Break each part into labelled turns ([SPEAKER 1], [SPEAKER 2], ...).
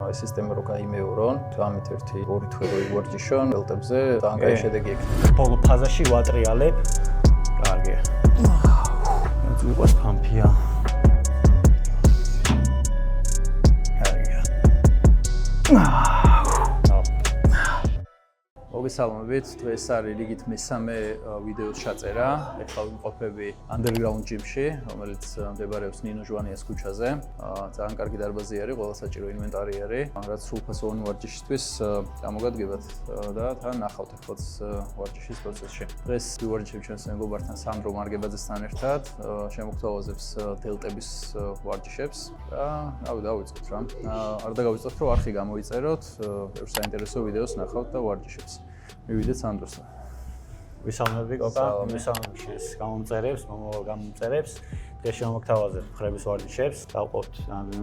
[SPEAKER 1] ეს სისტემა რო გაიმეორონ, ამით ერთი 2 თვე რო ივარჯიშონ, ელტებზე ძალიან კაი შედეგი ექნება.
[SPEAKER 2] ბოლო ფაზაში ვატრიალებ. კარგია. უყურს ფამფია.
[SPEAKER 1] მოგესალმებით, დღეს არის რიგით მესამე ვიდეოს ჩაწერა. ეხლა ვიმყოფები Underground Gym-ში, რომელიც მდებარეობს ნინო ჟვანიას ქუჩაზე. ძალიან კარგი დარბაზი არის, ყველა საჭირო ინვენტარი არის. რაც სრულფასოვანი ვარჯიშისთვის გამოგადგებათ და თან ნახავთ ახლაც ვარჯიშის პროცესში. დღეს ვივარჯიშებ ჩვენს მეგობართან სანდრო მარგებაძესთან ერთად, შემოგთავაზებს დელტების ვარჯიშებს და დავიწყოთ რა. არ დაგავიწყოთ, რომ არხი გამოიწეროთ, საინტერესო ვიდეოს ნახავთ და ვარჯიშებს. მივიდეთ სანდროსთან.
[SPEAKER 2] ვისალმები კოკა, ვისალმები გამომწერებს, მომავალ გამომწერებს. დღეს შემოგთავაზებ მხრების ვარჯიშებს, დავყოთ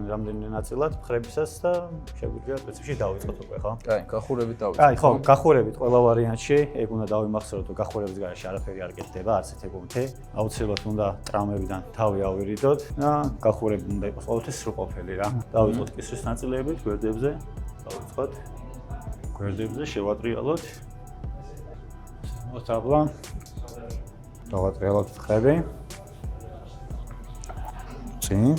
[SPEAKER 2] რამდენიმე ნაწილად მხრებისას და შეგვიძლია პრინციპში დავიწყოთ უკვე, ხო?
[SPEAKER 1] კაი, გახურებით დავიწყოთ.
[SPEAKER 2] კაი, ხო, გახურებით ყველა ვარიანტში. ეგ უნდა დავიმახსოვროთ, რომ გახურების გარეშე არაფერი არ გეთდება, არც ერთ ეგუნთი. აუცილებლად უნდა ტრამვებიდან თავი ავირიდოთ და გახურები უნდა იყოს ყოველთვის სრულყოფილი რა. დავიწყოთ კისრის ნაწილებით, გვერდებზე, დავიწყოთ. გვერდებზე შევატრიალოთ. მოთაბლა. დავატრიალოთ მხრები. წინ.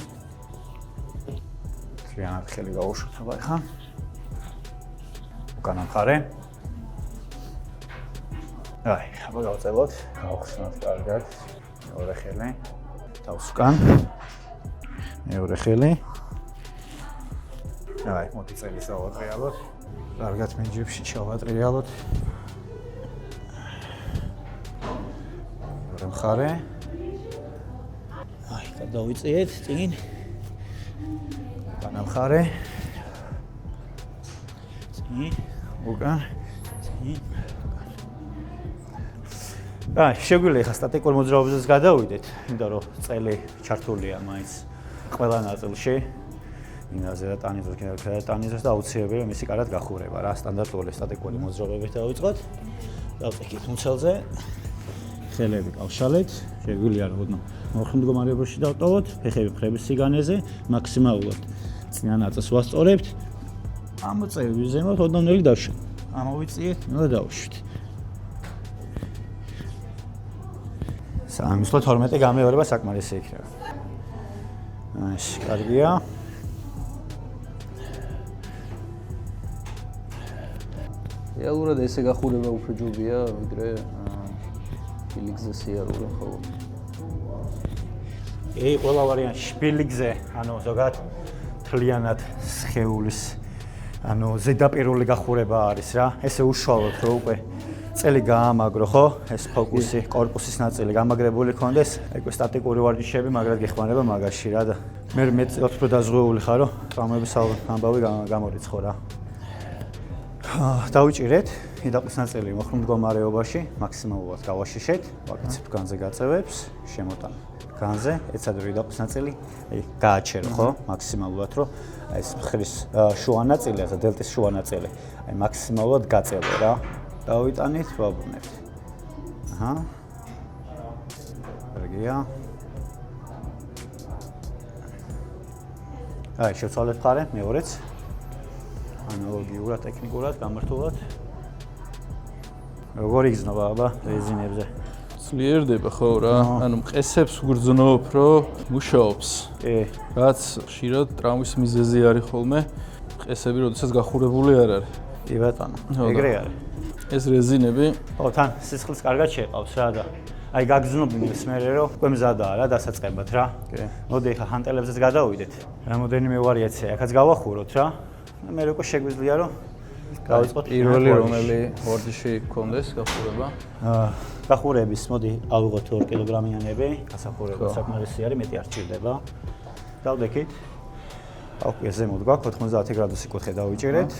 [SPEAKER 2] ძალიან ხელი გავუშვებ ახლა. უკანა მხარე. აი, აბა გავწელოთ. გავხსნათ კარგად. მეორე ხელი. დავსკან. მეორე ხელი. აი, მოდი წელი დავატრიალოთ. კარგად მინჯებში ჩავატრიალოთ. მეორე მხარე. აი, გადავიწიეთ წინ. უკანა მხარე. წინ, უკან, წინ. აი, შეგვიძლია ხა სტატიკურ მოძრაობაზეც გადავიდეთ, იმიტომ რომ წელი ჩართულია მაინც ყველა ნაწილში. მინაზე და ტანიზოს და აუცილებელია მისი კარგად გახურება რა. სტანდარტული სტატიკური მოძრაობებით დავიწყოთ. დავწიქით მუცელზე. ხელები გავშალეთ. შეგვიძლია რომ მოხმ მდგომარეობაში დავტოვოთ, ფეხები მხრების სიგანეზე, მაქსიმალურად წინა ნაწილს ვასწორებთ. ამოწევი ზემოთ ოდნავ დავშვით. ამოვიწიეთ და დავშვით. სამისლო 12 გამეორება საკმარისი იქნება. ეს კარგია.
[SPEAKER 1] რეალურად ესე გახურება უფრო ჯობია, ვიდრე შპილიგზე სიარული მხოლოდ.
[SPEAKER 2] ყველა ვარიანტი შპილიგზე, ანუ ზოგადად თლიანად სხეულის, ანუ ზედაპირული გახურება არის რა. ესე უშუალოდ რომ უკვე წელი გაამაგრო, ხო? ეს ფოკუსი, კორპუსის ნაწილი გამაგრებული ქონდეს, ეგ სტატიკური ვარჯიშები მაგრად გეხმარება მაგაში რა და მე მეტად უფრო დაზღვეული ხარ, რომ ტრამვების ამბავი გამორიცხო რა. დავიჭირეთ იდაყვის ნაწილი მოხმ მდგომარეობაში, მაქსიმალურად გავაშიშეთ, ვაკეთებთ განზე გაწევებს, შემოტან განზე, ეცადე რომ იდაყვის ნაწილი გააჩერო, ხო? მაქსიმალურად რომ ეს მხრის შუა ნაწილი, ასე დელტის შუა ნაწილი, აი მაქსიმალურად გაწევო რა. დავიტანით, ვაბრუნებთ. აჰა. კარგია. აი, შევცვალეთ მხარე, მეორეც. ანალოგიურად, ტექნიკურად, გამართულად. როგორ იგრძნობა აბა რეზინებზე?
[SPEAKER 1] ძლიერდება ხო რა, ანუ მყესებს ვგრძნობ, რომ მუშაობს.
[SPEAKER 2] კი.
[SPEAKER 1] რაც ხშირად ტრამვის მიზეზი არის ხოლმე, მყესები როდესაც გახურებული არ არის.
[SPEAKER 2] კი ბატონო, ეგრე არის.
[SPEAKER 1] ეს რეზინები,
[SPEAKER 2] ხო, თან სისხლის კარგად შეყავს რა და აი გაგრძნობ იმის მერე რომ უკვე მზადაა რა დასაწყებად რა.
[SPEAKER 1] კი.
[SPEAKER 2] მოდი ახლა ჰანტელებზეც გადავიდეთ. რამოდენიმე ვარიაცია აქაც გავახუროთ რა. მე როგორ შეგვიძლია რომ გავიწყოთ
[SPEAKER 1] პირველი რომელი ვარჯიში გქონდეს გახურება?
[SPEAKER 2] გახურების მოდი ავიღოთ 2 კილოგრამიანები, გასახურება საკმარისი არის, მეტი არ სჭირდება. დავდექით. აუკვე ზემოთ გვაქვს 90 გრადუსი კუთხე დავიჭერეთ.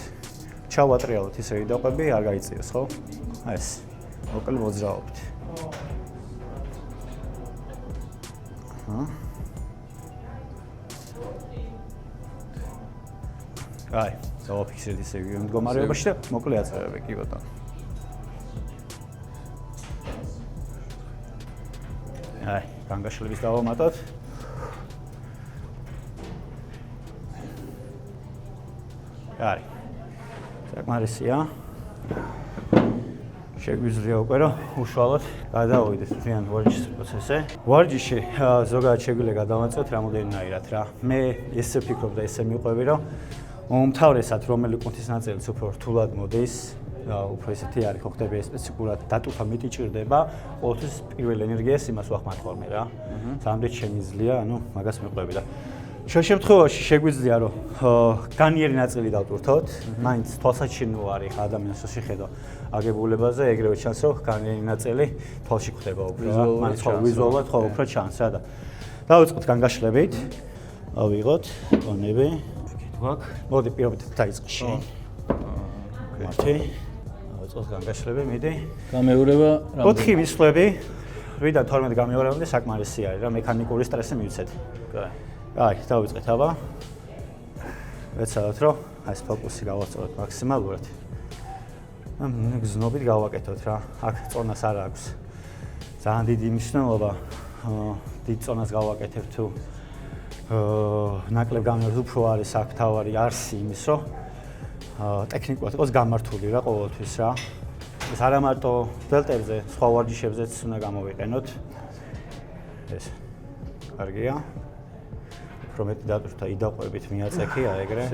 [SPEAKER 2] ჩავატრიალოთ ისე იდაყვები, არ გაიწიოს, ხო? ეს მოკლე მოძრაობით. აი, დავაფიქსირეთ ისე მდგომარეობაში და მოკლე აწევები, კი ბატონო. აი, განგაშლების დავამატოთ. არის. საკმარისია. შეგვიძლია უკვე რომ უშუალოდ გადავიდეთ მთლიან ვარჯიშის პროცესზე. ვარჯიში ზოგადად შეგვიძლია გადავაწევთ რამოდენნაირად რა. მე ესე ვფიქრობ და ესე მიყვები რომ უმთავრესად რომელი კუნთის ნაწილიც უფრო რთულად მოდის უფრო ესეთი არის ხო ხდება სპეციფიკურად დატვირთვა მეტი ჭირდება ყოველთვის პირველ ენერგიას იმას ვახმარ ხოლმე რა. სამდრით შემიძლია ანუ მაგას მიყვები და შენ შემთხვევაში შეგვიძლია რომ განიერი ნაწილი დავტვირთოთ, მაინც თვალსაჩინო არის ადამიანს რო შეხედო აგებულებაზე, ეგრევე ჩანს რომ განიერი ნაწილი თვალში ხდება უფრო, მაინც ხო ვიზუალურად ხო უფრო ჩანს რა და დავიწყოთ განგაშლებით. ავიღოთ კონები. გვაქვს. მოდი პირობითად დაიწყე შენ. მართი. დავიწყოთ განგაშლები, მიდი.
[SPEAKER 1] გამეორება რამდენი?
[SPEAKER 2] 4 მისვლები. 8-დან 12 გამეორებამდე საკმარისი არის რა, მექანიკური სტრესი მივცეთ.
[SPEAKER 1] კაი.
[SPEAKER 2] აი, დავიწყეთ აბა. ვეცადოთ რომ ეს ფოკუსი გავასწოროთ მაქსიმალურად. გზნობით გავაკეთოთ რა. აქ წონას არ აქვს. ძალიან დიდი მნიშვნელობა. დიდ წონას გავაკეთებ თუ ნაკლებ გამეორებას უფრო არის აქ თავარი არსი იმის რომ ტექნიკურად იყოს გამართული რა ყოველთვის რა. ეს არა მარტო დელტებზე, სხვა ვარჯიშებზეც უნდა გამოვიყენოთ. ეს კარგია. პრომეტი დატვირთვა იდაყვებით მიაწექია ეგრე.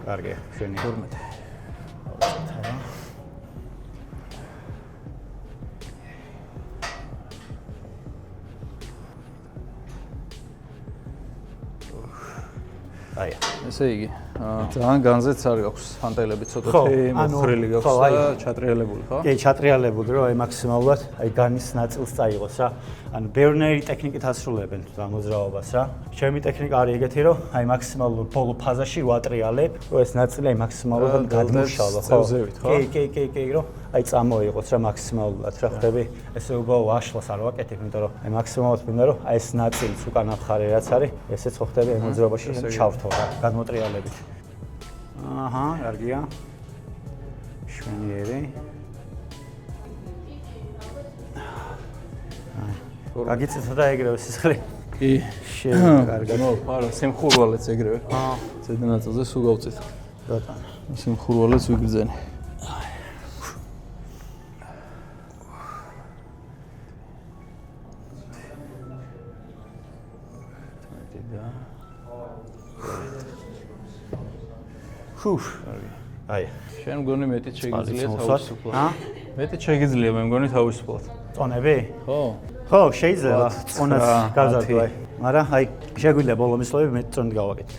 [SPEAKER 2] კარგია, შენი
[SPEAKER 1] 12.
[SPEAKER 2] აი,
[SPEAKER 1] ესე იგი, ძალიან განზეც არ გაქვს ჰანტელები ცოტათი მოხრილი გაქვს და ჩატრიალებული ხო?
[SPEAKER 2] კი, ჩატრიალებული რომ აი მაქსიმალურად აი განის ნაწილს წაიღოს რა. ანუ ბევრნაირი ტექნიკით ასრულებენ მოძრაობას რა. ჩემი ტექნიკა არის ეგეთი რომ აი მაქსიმალურ ბოლო ფაზაში ვატრიალებ, რომ ეს ნაწილი აი მაქსიმალურად გადმოშალო ხო? კი, რომ აი წამოიღოს რა მაქსიმალურად რა ხდები. ესე უბრალოდ აშლას არ ვაკეთებ, იმიტომ რომ აი მაქსიმალურად მინდა რომ აი ეს ნაწილიც უკან მხარე რაც არის, ესეც ხო ხდები აი მოძრაობაში ჩავთო რა, გადმოტრიალებით. აჰა, კარგია. შვენიერი. გაგიწეთა და ეგრევე სისხლი.
[SPEAKER 1] კი.
[SPEAKER 2] კარგად.
[SPEAKER 1] ნუ, არა, სიმხურვალეც ეგრევე. ზედა ნაწილზე სულ გავწით.
[SPEAKER 2] ბატონო.
[SPEAKER 1] სიმხურვალეც ვიგრძენი.
[SPEAKER 2] აი,
[SPEAKER 1] შენ მგონი მეტი შეგიძლია თავისუფლად. მეტი შეგიძლია მე მგონი თავისუფლად.
[SPEAKER 2] წონები?
[SPEAKER 1] ხო.
[SPEAKER 2] ხო, შეიძლება წონაც გავზარდო აი. მაგრამ აი შეგვიძლია ბოლო მისვლები მეტი წონით გავაკეთე.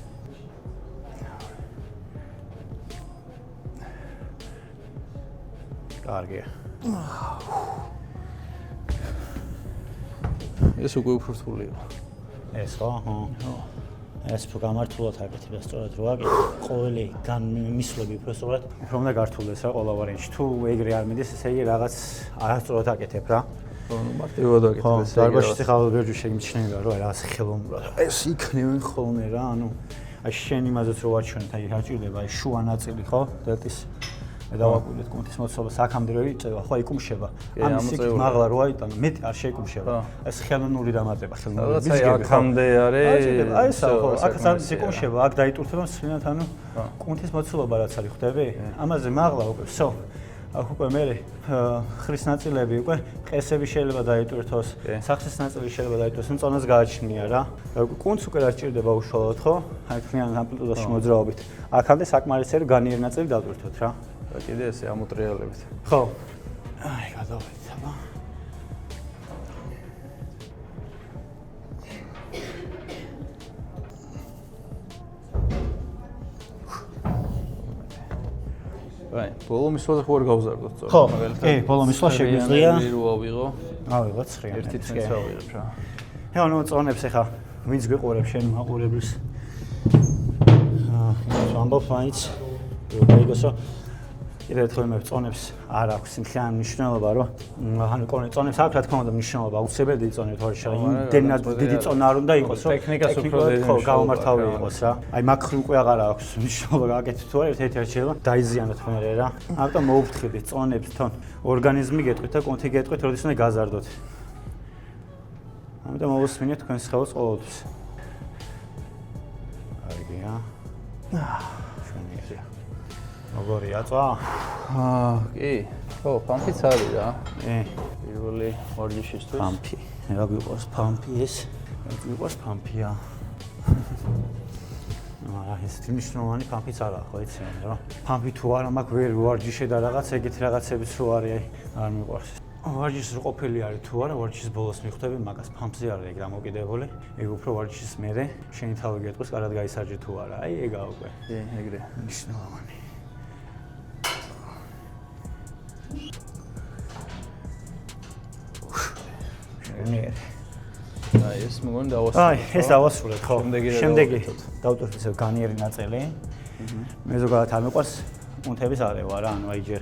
[SPEAKER 2] კარგია.
[SPEAKER 1] ეს უკვე უფრო რთულია.
[SPEAKER 2] ეს ხო? ხო. ეს უფრო გამართულად აკეთებ და სწორად რო აკეთებ, ყოველი განმისვლები უფრო სწორად, უფრო უნდა გართულდეს რა ყველა ვარიანტში. თუ ეგრე არ მიდის, ესე იგი რაღაც არასწორად აკეთებ რა.
[SPEAKER 1] ხო, ნუ მარტივად აკეთებ ესე.
[SPEAKER 2] ხო, დარბაზში ხალხ ბევრი შემიჩნევა რა, რაღაც ხელოვნურად. ეს იქნევენ ხოლმე რა, ანუ აი შენ იმაზეც რო ვაჩვენეთ, აი რა ჭირდება, აი შუა ნაწილი ხო, დელტის დავაკვირდეთ კუნთის მოცულობას აქამდე რო იწევა, ხო, იკუმშება. ამის იქ მაღლა რო აიტანო, მეტი არ შეიკუმშება. ეს ხელოვნური დამატება, ხელოვნური ბიზნესი.
[SPEAKER 1] აი აქამდე არის.
[SPEAKER 2] აი ესა ხო, აქ ძალიან იკუმშება, აქ დაიტვირთება მსხვილად, ანუ კუნთის მოცულობა რაც არის, ხვდები? ამაზე მაღლა უკვე, всё. აქ უკვე მე ხრის ნაწილები უკვე ყესები შეიძლება დაიტვირთოს, სახსის ნაწილი შეიძლება დაიტვირთოს, წონას გააჩნია რა. კუნთს უკვე რა სჭირდება უშუალოდ, ხო? აი თქვენ ამპლიტუდაში მოძრაობით. აქამდე საკმარისია რომ განიერი ნაწილი დავტვირთოთ რა.
[SPEAKER 1] კიდე ესე ამოტრიალებით.
[SPEAKER 2] ხო. აი, გადავიდეთ, აბა.
[SPEAKER 1] აი, ბოლო მისვლა ხო არ გავზარდოთ სწორად.
[SPEAKER 2] ხო, კი, ბოლო მისვლა შეგვიძლია.
[SPEAKER 1] რო ავიღო.
[SPEAKER 2] ავიღოთ 9.
[SPEAKER 1] ერთი თვით ავიღებ რა.
[SPEAKER 2] ე, ანუ წონებს ახლა ვინც გეყურებს შენ მაყურებელს. ამბობ მაინც როგორც კიდევ ერთხელ მე წონებს არ აქვს მთლიანი მნიშვნელობა, რომ ანუ წონებს აქვს რა თქმა უნდა მნიშვნელობა, აუცილებელი დიდი წონები თორე იმდენად დიდი წონა არ უნდა იყოს, რომ
[SPEAKER 1] ტექნიკას უფრო დიდი
[SPEAKER 2] ხო გამომართავი იყოს რა. აი მაგ უკვე აღარ აქვს მნიშვნელობა გააკეთეთ თუ არა, ერთ-ერთი შეიძლება დაიზიანოთ მე რა. ამიტომ მოუფრთხილდით წონებს თონ ორგანიზმი გეტყვით და კონთი გეტყვით, როდის უნდა გაზარდოთ. ამიტომ მოვუსმინეთ თქვენს ხელს ყოველთვის. კარგია. შვენიერია. როგორია წვა?
[SPEAKER 1] კი. ხო, პამპიც არის რა.
[SPEAKER 2] პირველი
[SPEAKER 1] ვარჯიშისთვის.
[SPEAKER 2] პამპი. რა გვიყვარს პამპი ეს? გვიყვარს პამპია. ეს თვითმშრომლოვანი პამპიც არა ხო იცი რა. პამპი თუ არა მაქვს ვერ ვარჯიშე და რაღაც ეგეთი რაღაცებიც რო არის არ მიყვარს. ვარჯიშის რო ყოფილი არის თუ არა ვარჯიშის ბოლოს მიხვდები მაგას პამპზე არის ეგ დამოკიდებული. ეგ უფრო ვარჯიშის მერე შენი თავი გეტყვის კარად გაისარჯე თუ არა. აი ეგაა უკვე.
[SPEAKER 1] კი, ეგრე.
[SPEAKER 2] მნიშვნელოვანი.
[SPEAKER 1] აი ეს მგონი დავასრულეთ.
[SPEAKER 2] აი ეს დავასრულეთ ხო. შემდეგი
[SPEAKER 1] დავუკვირდით.
[SPEAKER 2] დავუკვირდით ისე განიერი ნაწილი. მე ზოგადად არ მიყვარს კუნთების არევა რა, ანუ აი ჯერ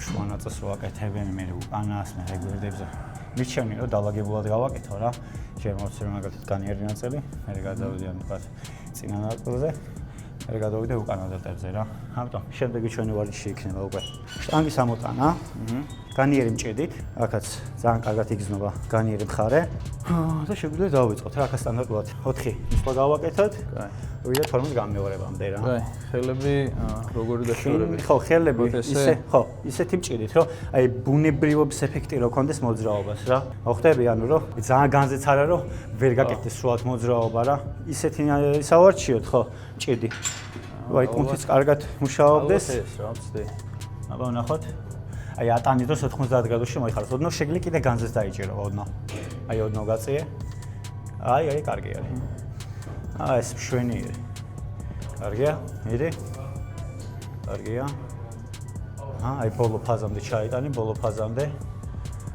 [SPEAKER 2] შუა ნაწილს რო აკეთებენ, მე უკანას, მე გვერდებზე. მიჩვენი რომ დალაგებულად გავაკეთო რა. ჯერ მოვცე მაგალითად განიერი ნაწილი, მე გადავიდე ამ თქვა წინა ნაწილზე. მე გადავიდე უკანა ნაწილზე რა. ამიტომ შემდეგი ჩვენი ვარჯიში იქნება უკვე შტანგის ამოტანა. განიერი მჭედით, აქაც ძალიან კარგად იგრძნობა განიერი მხარე. და შეგვიძლია დავიწყოთ რა, აქ სტანდარტულად 4 მისვლა გავაკეთოთ.
[SPEAKER 1] კაი.
[SPEAKER 2] ვიდრე 12 გამეორებამდე რა.
[SPEAKER 1] კაი, ხელები როგორი დაშორებით?
[SPEAKER 2] ხო, ხელები ისე, ხო, ისეთი მჭედით, რომ აი ბუნებრივობის ეფექტი რო კონდეს მოძრაობას რა. მოხდები ანუ რომ ძალიან განზეც არა რომ ვერ გაკეთდეს სრულად მოძრაობა რა. ისეთი ისავარჩიოთ ხო, მჭედი. აი კუნთიც კარგად მუშაობდეს.
[SPEAKER 1] ეს რა ვცდი.
[SPEAKER 2] აბა ნახოთ. აი ატანი დროს 90 გრადუსში მოიხაროს. ოდნავ შეგლი კიდე განზეც დაიჭირო ოდნავ. აი ოდნავ გაწიე. აი კარგი არის. ეს მშვენიერი. კარგია? მიდი. კარგია. აი ბოლო ფაზამდე ჩაიტანი, ბოლო ფაზამდე.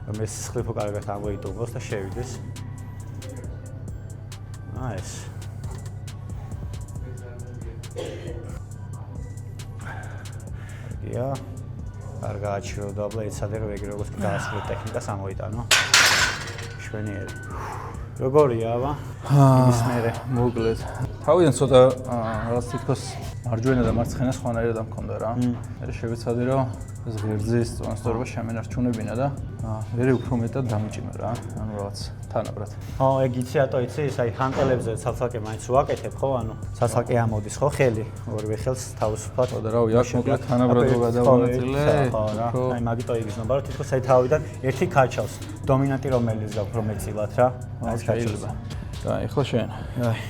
[SPEAKER 2] რომ ეს სხლიფო კარგად ამოიტოვოს და შევიდეს. ეს. კარგია. კარგაა ჩირო დაბლა ეცადე რომ ეგრე როგორც დაასრულეთ ტექნიკას ამოიტანო. მშვენიერი. როგორია აბა? იმის მერე
[SPEAKER 1] მოკლედ. თავიდან ცოტა რაღაც თითქოს მარჯვენა და მარცხენა სხვანაირად ამქონდა რა. მე შევეცადე რომ ეს ღერძის ტრანსფორმა შემენარჩუნებინა და მე უფრო მეტად დამიჭიმა რა. ანუ რაღაც თანაბრად.
[SPEAKER 2] ხო, ეგ იცი ატო იცი, ის აი ჰანტელებზე ცალ-ცალკე მაინც ვაკეთებ ხო, ანუ ცალ-ცალკე ამოდის ხო ხელი, ორივე ხელს თავისუფლად.
[SPEAKER 1] ხო და რავი, აქ მოკლედ თანაბრად გადავანაწილე.
[SPEAKER 2] ხო რა. აი მაგიტო იგრძნობა რომ თითქოს აი თავიდან ერთი ქაჩავს. დომინანტი რომელიც გაქვს რომ ეცილათ რა. აი ეს ქაჩავს.
[SPEAKER 1] კაი, ხო შენ.
[SPEAKER 2] აი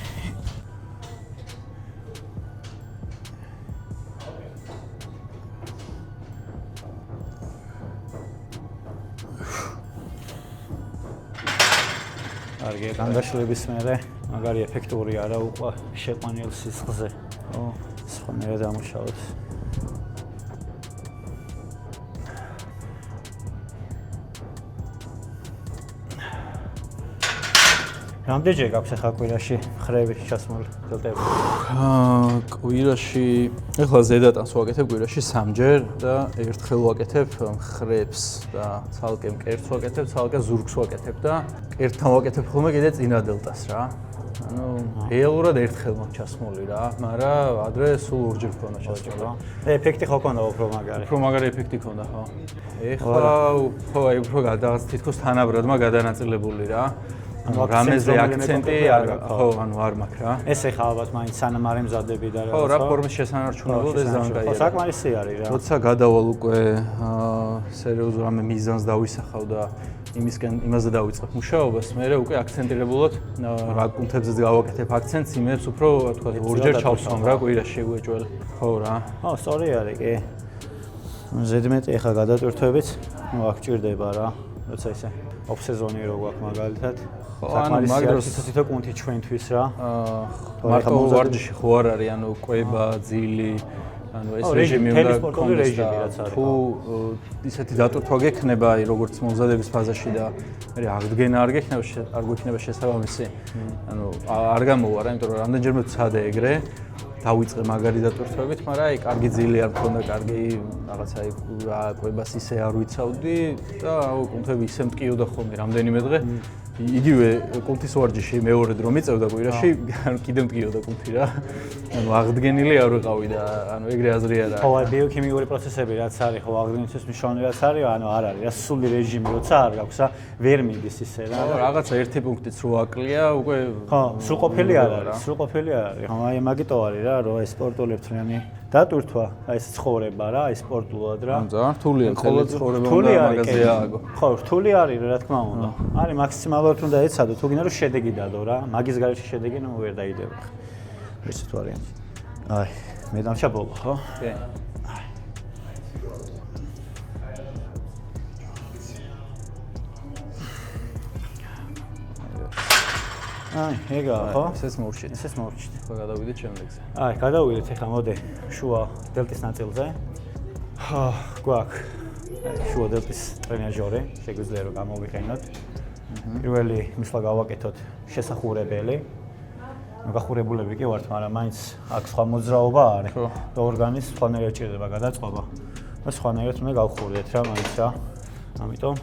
[SPEAKER 2] კარგია, განგაშლების მერე მაგარი ეფექტური არა უკვე შეყვანილ სისხლზე. ხო, სხვანაირად ამუშავებს. რამდენჯერ გაქვს ახლა კვირაში ხრები ჩასმული ფილტები?
[SPEAKER 1] კვირაში ეხლა ზედატანს ვაკეთებ კვირაში 3ჯერ და ერთხელ ვაკეთებ ხრებს და ცალკე მკერდს ვაკეთებ, ცალკე ზურგს ვაკეთებ და კერდთან ვაკეთებ ხოლმე კიდე წინა დელტას რა. ანუ რეალურად ერთხელ მაქვს ჩასმული რა, მაგრამ ადრე სულ ორჯერ ვქონდა ჩასმული.
[SPEAKER 2] ეფექტი ხო ქონდა უფრო მაგარი?
[SPEAKER 1] უფრო მაგარი ეფექტი ქონდა ხო. ეხლა ხო აი უფრო გადაღაც თითქოს თანაბრადმა გადანაწილებული რა. ანუ რამეზე აქცენტი ხო, ანუ არ მაქვს რა.
[SPEAKER 2] ეს ეხლა ალბათ მაინც სანამ არ ემზადები და რა.
[SPEAKER 1] ხო, რა ფორმის შესანარჩუნებლად ეს ძალიან კაია.
[SPEAKER 2] ხო, საკმარისი არის რა.
[SPEAKER 1] როცა გადავალ უკვე სერიოზულ რამე მიზანს დავისახავ და იმაზე დავიწყებ მუშაობას, მე უკვე აქცენტირებულად რა კუნთებზეც გავაკეთებ აქცენტს, იმებს უფრო თქვა ორჯერ ჩავსვამ რა კვირაში შეგვეჭველ. ხო რა.
[SPEAKER 2] ხო, სწორი არის კი. ზედმეტი ეხლა გადატვირთვებით, ნუ აქ ჭირდება რა. როცა ისე ოფსეზონი რო გვაქვს მაგალითად.
[SPEAKER 1] ანუ მაგ დროს
[SPEAKER 2] თითო კუნთი ჩვენთვის რა.
[SPEAKER 1] მარტო ვარჯიში ხო არ არის, ანუ კვება, ძილი, ანუ ეს რეჟიმი უნდა კონდეს და თუ ისეთი დატვირთვა გექნება, აი როგორც მომზადების ფაზაში და მე აღდგენა არ გვექნება შესაბამისი. ანუ არ გამოვარ, იმიტომ რომ რამდენჯერმე ვცადე ეგრე დავიწყე მაგარი დატვირთვებით, მაგრამ აი კარგი ძილი არ მქონდა, კარგი რაღაცა აი კვებას ისე არ ვიცავდი და კუნთები ისე მტკიოდა ხოლმე რამდენიმე დღე. იგივე კუნთის ვარჯიში მეორე დრო მიწევდა კვირაში, კიდე მტკიოდა კუნთი რა. ანუ აღდგენილი არ ვიყავი და ანუ ეგრე აზრი არ არის.
[SPEAKER 2] ხო, აი ბიოქიმიური პროცესები რაც არის, ხო, აღდგენისთვის მნიშვნელოვანი რაც არის, ანუ არ არის რა სული რეჟიმი როცა არ გაქვს რა, ვერ მიდის ისე რა.
[SPEAKER 1] ხო, რაღაცა ერთი პუნქტიც რო აკლია, უკვე
[SPEAKER 2] ხო, სრულყოფილი არ არის, სრულყოფილი არ არის. ხო, აი მაგიტო არის რა, რომ ეს სპორტული მთლიანი დატვირთვა, აი ეს ცხოვრება რა, აი სპორტულად რა.
[SPEAKER 1] ძალიან რთულია, ხოლმე ცხოვრება უნდა მაგაზე ააგო.
[SPEAKER 2] ხო, რთული არის რა თქმა უნდა. არის მაქსიმალურად უნდა ეცადო, თუ გინდა რომ შედეგი დადო რა. მაგის გარეშე შედეგი ნუ ვერ დაიდება. ესეთ ვარიანტი. აი, მე დამშაბოლო, ხო?
[SPEAKER 1] კი.
[SPEAKER 2] აი, ეგა, ხო?
[SPEAKER 1] ესეც მოვშით.
[SPEAKER 2] ესეც მოვშით.
[SPEAKER 1] ხო, გადავიდეთ შემდეგზე.
[SPEAKER 2] აი, გადავიდეთ ახლა მოდი შუა დელტის ნაწილზე. ხა, გვაქვს შუა დელტის ტრენაჟორი, შეგვიძლია რომ გამოვიყენოთ. პირველი მისლა გავაკეთოთ შესახურებელი. ნუ გახურებულები კი ვართ, მაგრამ მაინც აქ სხვა მოძრაობა არის. და ორგანის სხვანაირად ჭირდება გადაწყობა. და სხვანაირად უნდა გავხურდეთ რა, მაინც რა. ამიტომ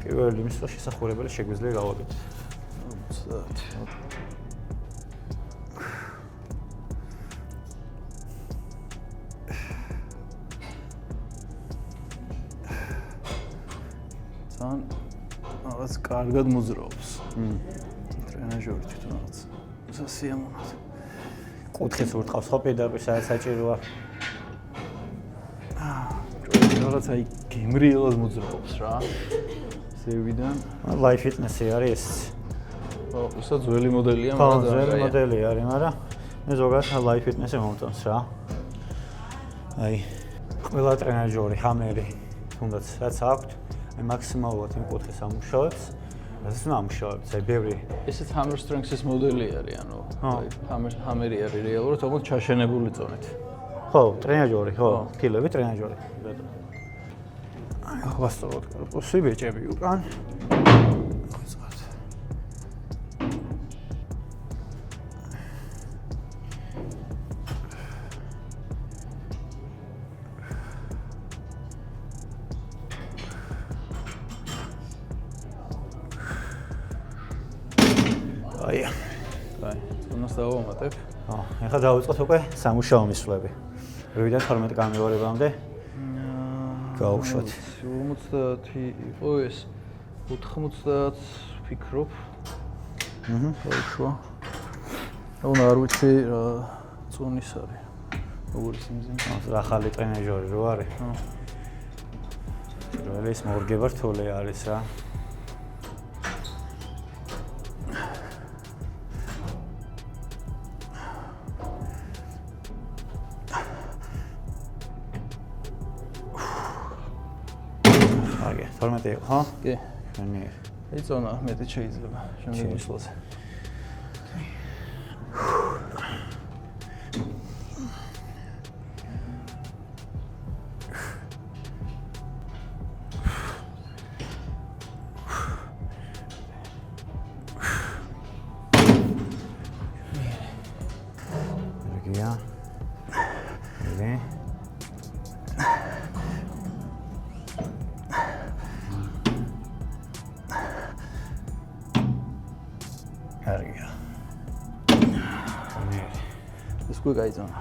[SPEAKER 2] პირველი მისლა შესახურებელი შეგვიძლია გავაკეთოთ.
[SPEAKER 1] თან რაღაც კარგად მოძრაობს. ტრენაჟორი თვითონ რაღაც სასიამოვნოა.
[SPEAKER 2] კუთხეს ურტყავს ხო პირდაპირ სადაც საჭიროა.
[SPEAKER 1] რაღაც აი გემრიელად მოძრაობს რა. ზევიდან
[SPEAKER 2] Life Fitness-ი არის ეს.
[SPEAKER 1] ხო, უბრალოდ ძველი მოდელია,
[SPEAKER 2] მაგრამ ძველი მოდელი არის, მაგრამ მე ზოგადად Life Fitness-ი მომწონს რა. აი, ყველა ტრენაჟორი, ჰამერი, თუნდაც რაც აქვთ, აი მაქსიმალურად იმ კუთხეს ამუშავებს, რასაც უნდა ამუშავებს, აი ბევრი.
[SPEAKER 1] ესეც Hammer Strengths-ის მოდელი არის, ანუ ჰამერი არის რეალურად, თუმცა ჩაშენებული წონით.
[SPEAKER 2] ხო, ტრენაჟორი, ხო, ფილები ტრენაჟორი. ბატონო. აი, ვასწავლოთ კარპუსი, ბეჭები უკან. აი,
[SPEAKER 1] წონას დავამატებ.
[SPEAKER 2] ეხლა დავიწყოთ უკვე სამუშაო მისვლები. როდიდან 12 გამეორებამდე გავუშვათ.
[SPEAKER 1] 50 იყო ეს 90 ვფიქრობ. გავუშვა. ანუ არ ვიცი რა წონის არის. როგორი სიმძიმე.
[SPEAKER 2] ახალი ტრენაჟორი რო არის. პირველი ის მორგება რთული არის რა. კარგი, 12 იყო, ხო?
[SPEAKER 1] კი.
[SPEAKER 2] შენი
[SPEAKER 1] იწონა, მეტი შეიძლება შემდეგ მისვლაზე.
[SPEAKER 2] რეგია. რეგე. კარგია.
[SPEAKER 1] ეს უკვე გაიწონა.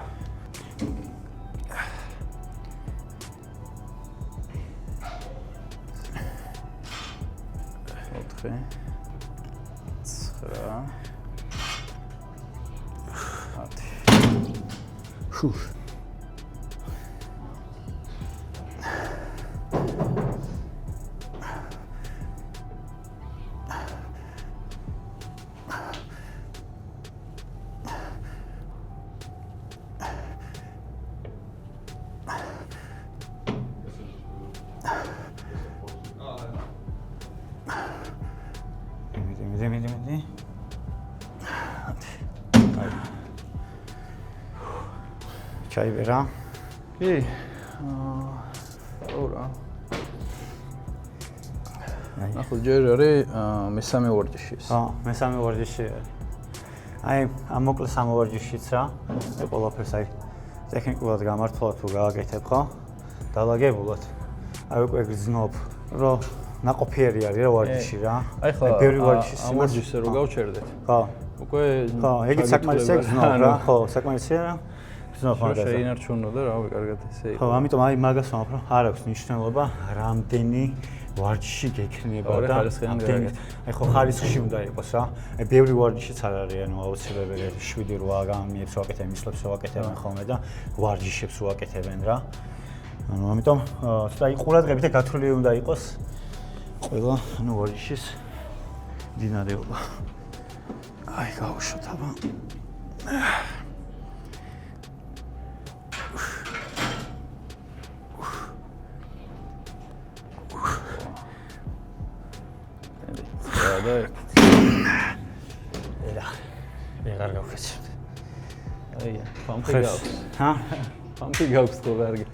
[SPEAKER 1] ოთხი. 9. 10. შუ.
[SPEAKER 2] მე. ჩაიბერა.
[SPEAKER 1] კი. ორა. ახლა ჯერ არის მესამე ვარჯიში ეს.
[SPEAKER 2] ხო, მესამე ვარჯიში არის. აი, ამ მოკლე სამოვარჯიშიც რა. მე ყველაფერს აი ტექნიკურად გამართულად თუ გააკეთებ, ხო? დაალაგებულად. აი უკვე გრძნობ, რომ ნაყოფიერი არის რა ვარჯიში რა.
[SPEAKER 1] აი ხა
[SPEAKER 2] ბევრი ვარჯიშის
[SPEAKER 1] ამ ვარჯიშზე რო გავჩერდეთ.
[SPEAKER 2] ხო.
[SPEAKER 1] უკვე
[SPEAKER 2] ხო, ეგეც საკმარისია გრძნობ რა. ხო, საკმარისია რა. გრძნობ მაგაზე.
[SPEAKER 1] შეინარჩუნო და რავი, კარგად ესე იყო.
[SPEAKER 2] ხო, ამიტომ აი მაგას ვამბობ, რომ არ აქვს მნიშვნელობა რამდენი ვარჯიში გექნება
[SPEAKER 1] ორი
[SPEAKER 2] და
[SPEAKER 1] ხარისხიანი გააკეთე.
[SPEAKER 2] აი ხო ხარისხში უნდა იყოს რა. აი ბევრი ვარჯიშიც არ არის, ანუ აუცილებელი 7-8 გამიებს ვაკეთებ, მისლებს ვაკეთებენ ხოლმე და ვარჯიშებს ვაკეთებენ რა. ანუ ამიტომ ცოტა ყურადღებით და გათვლილი უნდა იყოს ყველა ანუ ვარჯიშის დინარეობა. აი გავუშვოთ აბა.
[SPEAKER 1] და
[SPEAKER 2] ვეღარ გავხეცებ.
[SPEAKER 1] აი, ფამპი გაქვს.
[SPEAKER 2] ჰა?
[SPEAKER 1] ფამპი გაქვს ხო კარგი.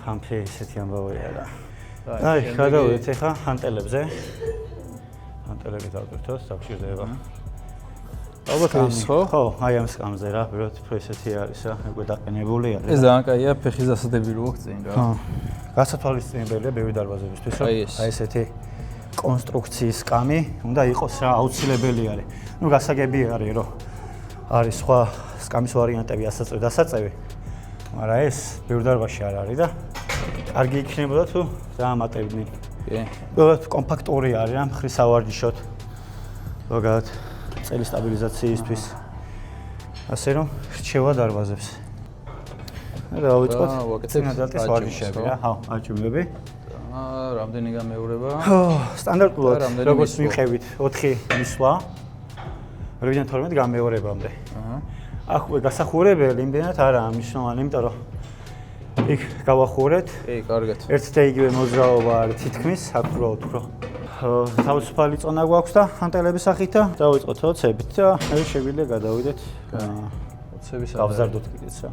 [SPEAKER 2] ფამპი ესეთი ამბავია რა. აი, გადავიდეთ ახლა ჰანტელებზე. ჰანტელები დავდოთ, დაგვჭირდება.
[SPEAKER 1] ალბათ ის ხო?
[SPEAKER 2] ხო, აი ამ სკამზე რა, პირველად უფრო ესეთი არის რა, უკვე დაყენებული არის.
[SPEAKER 1] ეს ძალიან კაია, ფეხის დასადები რო აქვს წინ რა.
[SPEAKER 2] ხო. გასათვალისწინებელია ბევრი დარბაზებისთვის, რომ აი ესეთი კონსტრუქციის სკამი უნდა იყოს რა, აუცილებელი არის. ნუ გასაგები არის, რომ არის სხვა სკამის ვარიანტები დასაწევი, მაგრამ ეს ბევრ დარბაზში არ არის და კარგი იქნებოდა თუ დაამატებდნენ.
[SPEAKER 1] კი.
[SPEAKER 2] ბევრად კომპაქტური არის რა, მხრის სავარჯიშოდ. ზოგადად წელის სტაბილიზაციისთვის. ასე რომ რჩევა დარბაზებს. და დავიწყოთ წინადალტის ვარჯიშები რა, ხო, აჭიმლები.
[SPEAKER 1] რამდენი გამეორება?
[SPEAKER 2] ხო, სტანდარტულად როგორც მივყევით 4 მისვლა. 8-დან 12 გამეორებამდე. აჰა. ახლა გასახურებელი იმდენად არაა მნიშვნელოვანი, იმიტომ რომ იქ გავახურეთ.
[SPEAKER 1] კი, კარგად.
[SPEAKER 2] ერთ და იგივე მოძრაობა არის თითქმის, აქ უფრო თავისუფალი წონა გვაქვს და ჰანტელების სახით და დავიწყოთ 20-ებით და მე შეგვიძლია გადავიდეთ
[SPEAKER 1] 20-ების
[SPEAKER 2] გავზარდოთ კიდეც რა.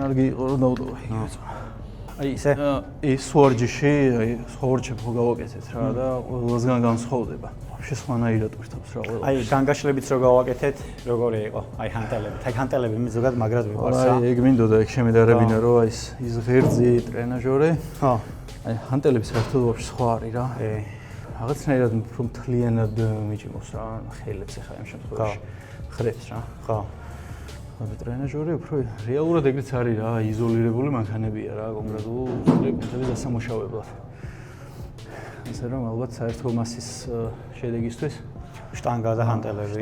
[SPEAKER 1] კარგი იყო რომ დავუტოვე. აი
[SPEAKER 2] ისე?
[SPEAKER 1] ეს ვარჯიში, აი ვარჯიშები ხო გავაკეთეთ რა და ყველასგან განსხვავდება. ვაფშე სხვანაირად ვირთავს რა ყველა.
[SPEAKER 2] აი განგაშლებიც რო გავაკეთეთ, როგორი იყო? აი ჰანტელებით. აი ჰანტელები მე ზოგადად მაგრად ვიყვარს რა.
[SPEAKER 1] აი ეგ მინდოდა ეგ შემედარებინა რომ აი ის ღერძი ტრენაჟორი.
[SPEAKER 2] ხო.
[SPEAKER 1] აი ჰანტელები საერთოდ ვაფშე სხვა არის რა. რაღაცნაირად უფრო მთლიანად მიჭიმოს რა ხელებს ახლა ამ შემთხვევაში. ხრებს რა.
[SPEAKER 2] ხო.
[SPEAKER 1] ტრენაჟორი უფრო რეალურად ეგრეც არის რა, იზოლირებული მანქანებია რა, კონკრეტულ პუნქტების დასამუშავებლად. ასე რომ ალბათ საერთო მასის შედეგისთვის
[SPEAKER 2] შტანგა და ჰანტელები,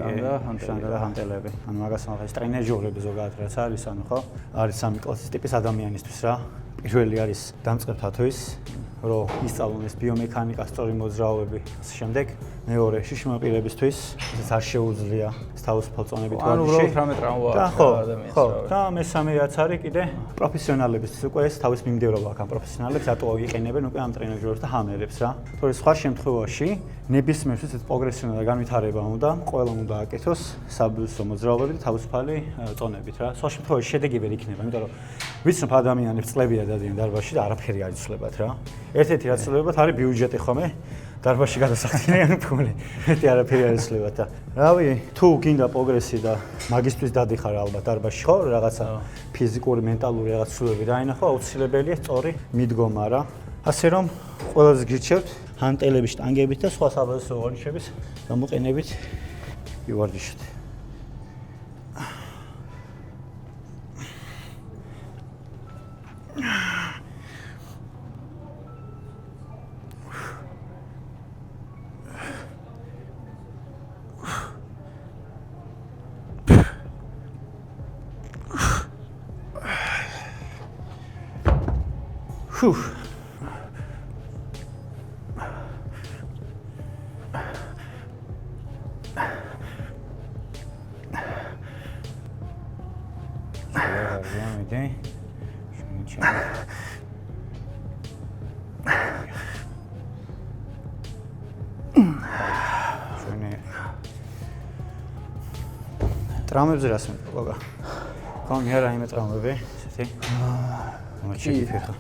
[SPEAKER 1] შტანგა
[SPEAKER 2] და ჰანტელები. ანუ მაგას მაგას ტრენაჟორები ზოგადად რაც არის, ანუ ხო? არის სამი კლასის ტიპის ადამიანისთვის რა. პირველი არის დამწყებთათვის, რომ ისწავლონ ეს ბიომექანიკა, სწორი მოძრაობები, ასე შემდეგ. მეორე შიშმაპირებისთვის, ეს არ შეუძლია თავისუფალ წონებით ვარჯიში.
[SPEAKER 1] ანუ უბრალოდ 18 ტრავმა აქვს ადამიანს.
[SPEAKER 2] ხო, და მესამე რაც არის კიდე პროფესიონალებისთვის უკვე ეს თავის მიმდევრობა აქვს ამ პროფესიონალებს, რატო იყენებენ უკვე ამ ტრენაჟორებს და ჰამერებს რა. თორე სხვა შემთხვევაში ნებისმიერს ეს პროგრესიული განვითარება უნდა, ყველამ უნდა აკეთოს საბრძოლო მოძრაობები და თავისუფალი წონებით რა. სხვა შემთხვევაში შედეგი ვერ იქნება, იმიტომ რომ ვიცნობ ადამიანებს წლებია დადიან დარბაზში და არაფერი არ იცვლებათ რა. ერთ-ერთი რაც ცვლილებათ არის ბიუჯეტი ხომე. დარბაზში გადასახდიან ფული. მეტი არაფერი არ იცვლებათ და რავი, თუ გინდა პროგრესი და მაგისტრის დადიხარ ალბათ დარბაზში ხო, რაღაცა ფიზიკური, მენტალური რაღაც ცვლილებები დაინახო, აუცილებელია სწორი მიდგომა რა. ასე რომ ყველაზე გირჩევთ ჰანტელების, შტანგებით და სხვა საბაზო ვარჯიშების გამოყენებით ვივარჯიშოთ. Фу. Окей. Ничего. ტრამებზე რას მეტყობა? ხომ მე არა იმე ტრამები, ესეთი?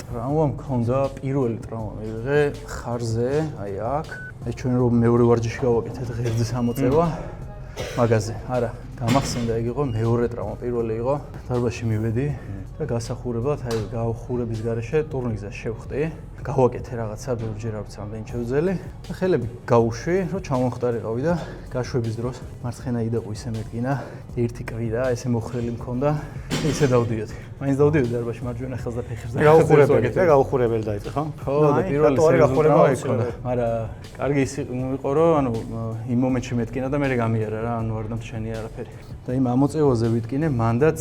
[SPEAKER 1] ტრამვა მქონდა, პირველი ტრამვა მივიღე ხარზე, აი აქ. აი ჩვენ რომ მეორე ვარჯიში გავაკეთეთ ღერძის ამოწევა მაგაზე. არა, გამახსენდა ეგ იყო მეორე ტრამვა, პირველი იყო. დარბაზში მივედი და გასახურებლად აი გავხურების გარეშე ტურნირზე შევხვდი. გავაკეთე რაღაცა ბევრჯერ არც ამდენი შევძელი და ხელები გაუშვი, რომ ჩამოხტარიყავი და გაშვების დროს მარცხენა იდეყო ისე მეტკინა, ერთი კვირა ესე მოხრილი მქონდა, ისე დავდიოდი. მაინც დავდიოდი დარბაზში მარჯვენა ხელს და ფეხებს და
[SPEAKER 2] გაუხურებელი დაიწყე, ხო?
[SPEAKER 1] ხო, და პირველი გახურება იქონდა. მაგრამ კარგი იყო, რომ ანუ იმ მომენტში მეტკინა და მე გამიარა რა, ანუ არ დამჩენია არაფერი. და იმ ამოწევაზე ვიტკინე მანდაც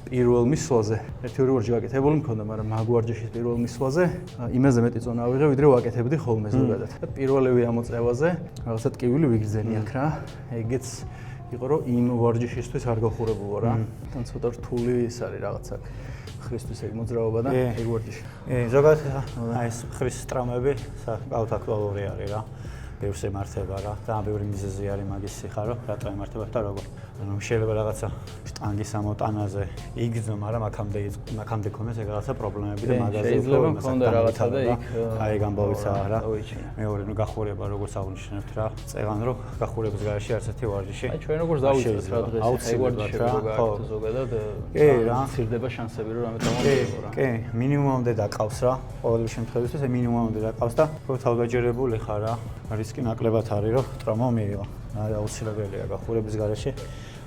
[SPEAKER 1] პირველ მისვლაზე. ერთი-ორი ვარჯი ვაკეთებული მქონდა, მაგრამ მაგ ვარჯიშის პირველ მისვლაზე იმაზე მეტი წონა ავიღე, ვიდრე ვაკეთებდი ხოლმე ზოგადად. და პირველივე ამოწევაზე რაღაცა ტკივილი ვიგრძენი აქ რა. ეგეც იყო, რომ იმ ვარჯიშისთვის არ გახურებულა რა. თან ცოტა რთული ის არის რაღაცა. ხრისტის ეგ მოძრაობა და ეგ ვარჯიში.
[SPEAKER 2] ზოგადად აი ეს ხრის ტრამები საკმაოდ აქტუალური არის რა. ბევრს ემართება რა. და ბევრი მიზეზი არის მაგის სიხარო, რატო ემართება და როგორ. ანუ შეიძლება რაღაცა შტანგის ამოტანაზე იგრძნო, მაგრამ აქამდე ქონდეს ეგ რაღაცა პრობლემები და მაგაზე
[SPEAKER 1] შეიძლება მქონდა რაღაცა და იქ
[SPEAKER 2] აი ეგ ამბავიცა რა. მეორე ნუ გახურება როგორც აღნიშნებთ რა. წეღან რომ გახურების გარეშე არც ერთი ვარჯიში.
[SPEAKER 1] აი ჩვენ როგორც დავიწყეთ რა დღეს აი ვარჯიში რო გააკეთო ზოგადად.
[SPEAKER 2] კი რა.
[SPEAKER 1] მცირდება შანსები რომ რამე დამოუკიდებლო რა.
[SPEAKER 2] კი, მინიმუმამდე დაკავს რა. ყოველი შემთხვევისთვის აი მინიმუმამდე დაკავს და რო თავდაჯერებული ხარ რა. რისკი ნაკლებად არის რომ ტრაუმა მიიღო. აი აუცილებელია გახურების გარეშე